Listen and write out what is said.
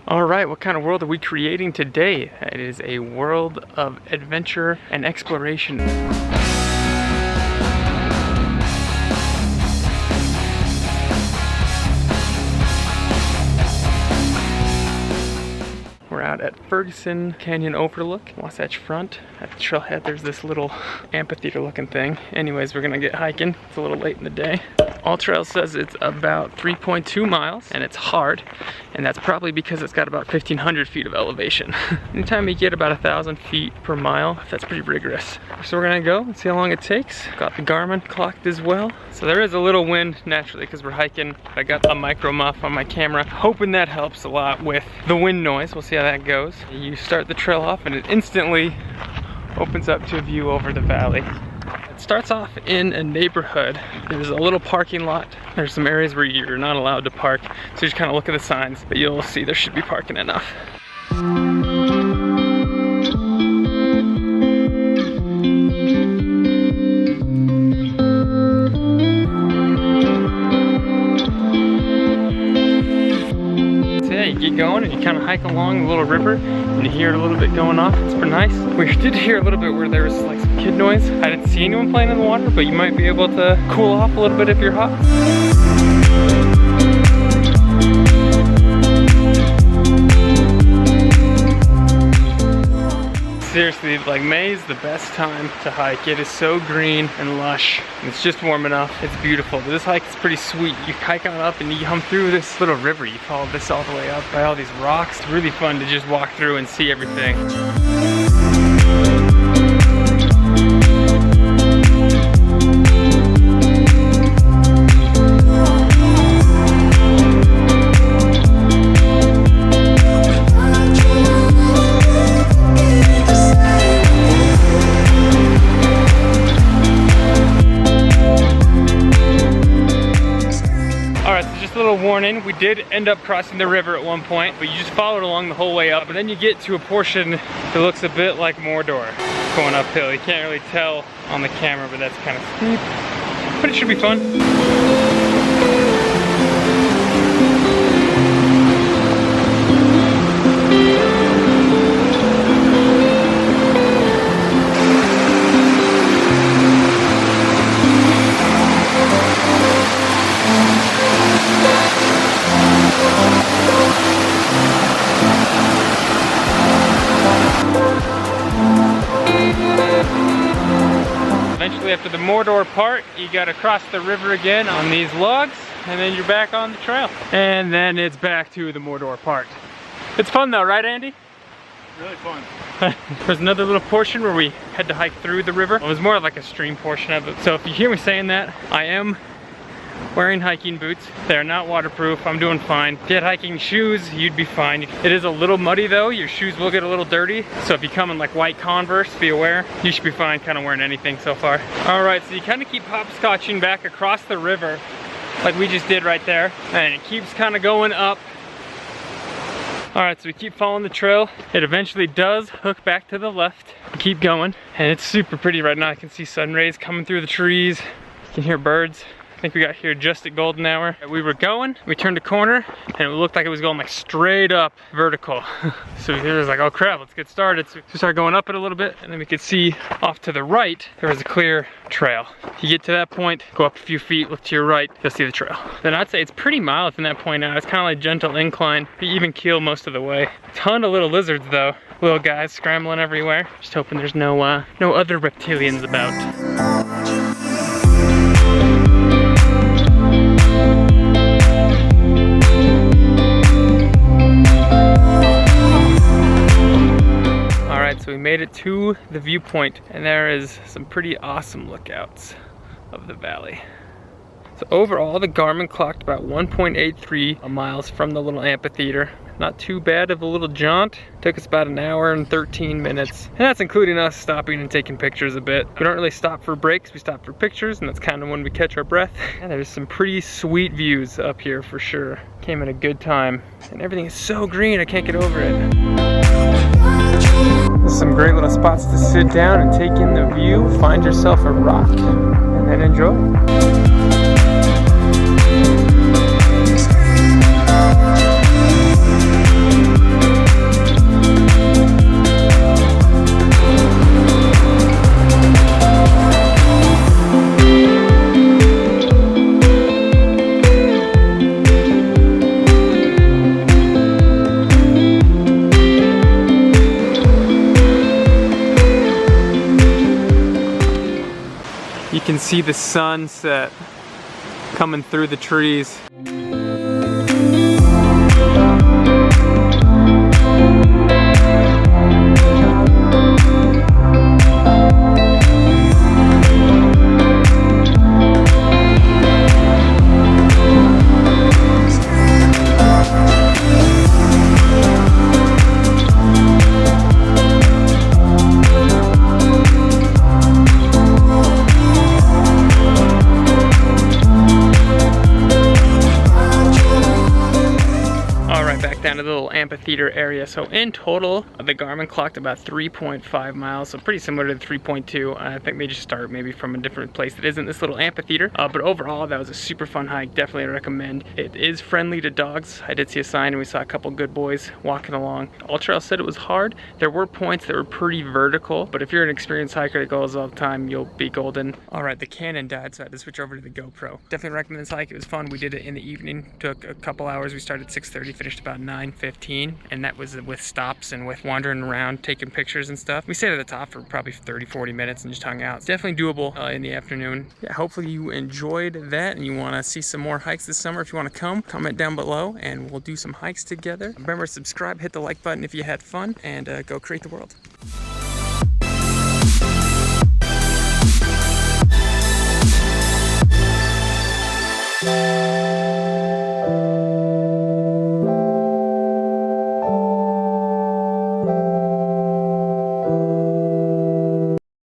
All right, what kind of world are we creating today? It is a world of adventure and exploration. We're out at Ferguson Canyon Overlook, Wasatch Front. At the Trailhead, there's this little amphitheater looking thing. Anyways, we're gonna get hiking. It's a little late in the day. All Trail says it's about 3.2 miles and it's hard, and that's probably because it's got about 1,500 feet of elevation. Anytime you get about 1,000 feet per mile, that's pretty rigorous. So we're gonna go and see how long it takes. Got the Garmin clocked as well. So there is a little wind naturally because we're hiking. I got a micro muff on my camera, hoping that helps a lot with the wind noise. We'll see how that goes. You start the trail off and it instantly opens up to a view over the valley. It starts off in a neighborhood. There's a little parking lot. There's some areas where you're not allowed to park, so you just kind of look at the signs, but you'll see there should be parking enough. Get going and you kind of hike along the little river and you hear a little bit going off. It's pretty nice. We did hear a little bit where there was like some kid noise. I didn't see anyone playing in the water, but you might be able to cool off a little bit if you're hot. Seriously, like May is the best time to hike. It is so green and lush, and it's just warm enough. It's beautiful. But this hike is pretty sweet. You hike on up and you come through this little river. You follow this all the way up by all these rocks. It's really fun to just walk through and see everything. Warning, we did end up crossing the river at one point, but you just followed along the whole way up, and then you get to a portion that looks a bit like Mordor going uphill. You can't really tell on the camera, but that's kind of steep, but it should be fun. Eventually, after the Mordor part, you gotta cross the river again on these logs, and then you're back on the trail. And then it's back to the Mordor part. It's fun though, right Andy? Really fun. There's another little portion where we had to hike through the river. It was more like a stream portion of it. So if you hear me saying that, I am wearing hiking boots. They're not waterproof. I'm doing fine. If you had hiking shoes, you'd be fine. It is a little muddy though. Your shoes will get a little dirty. So if you come in like white Converse, be aware. You should be fine kind of wearing anything so far. All right, so you kind of keep hopscotching back across the river like we just did right there. And it keeps kind of going up. All right, so we keep following the trail. It eventually does hook back to the left. Keep going. And it's super pretty right now. I can see sun rays coming through the trees. You can hear birds. I think we got here just at golden hour. We were going, we turned a corner, and it looked like it was going like straight up vertical. So it was like, oh crap, let's get started. So we started going up it a little bit, and then we could see off to the right, there was a clear trail. You get to that point, go up a few feet, look to your right, you'll see the trail. Then I'd say it's pretty mild from that point out. It's kind of like gentle incline, even keel most of the way. Ton of little lizards though. Little guys scrambling everywhere. Just hoping there's no other reptilians about. So we made it to the viewpoint, and there is some pretty awesome lookouts of the valley. So overall, the Garmin clocked about 1.83 miles from the little amphitheater. Not too bad of a little jaunt. Took us about an hour and 13 minutes. And that's including us stopping and taking pictures a bit. We don't really stop for breaks, we stop for pictures, and that's kind of when we catch our breath. And there's some pretty sweet views up here for sure. Came at a good time. And everything is so green, I can't get over it. There's some great little spots to sit down and take in the view. Find yourself a rock and then enjoy. can see the sunset coming through the trees. Down to the little amphitheater area. So in total, the Garmin clocked about 3.5 miles, so pretty similar to the 3.2. I think they just start maybe from a different place that isn't this little amphitheater. But overall, that was a super fun hike. Definitely recommend. It is friendly to dogs. I did see a sign and we saw a couple good boys walking along. All Trail said it was hard. There were points that were pretty vertical, but if you're an experienced hiker that goes all the time, you'll be golden. All right, the Canon died, so I had to switch over to the GoPro. Definitely recommend this hike. It was fun. We did it in the evening. Took a couple hours. We started at 6:30, finished about 9:15, and that was with stops and with wandering around, taking pictures and stuff. We stayed at the top for probably 30-40 minutes and just hung out. It's definitely doable in the afternoon. Yeah, hopefully you enjoyed that and you want to see some more hikes this summer. If you want to come, comment down below and we'll do some hikes together. Remember, subscribe, hit the like button if you had fun, and go create the world.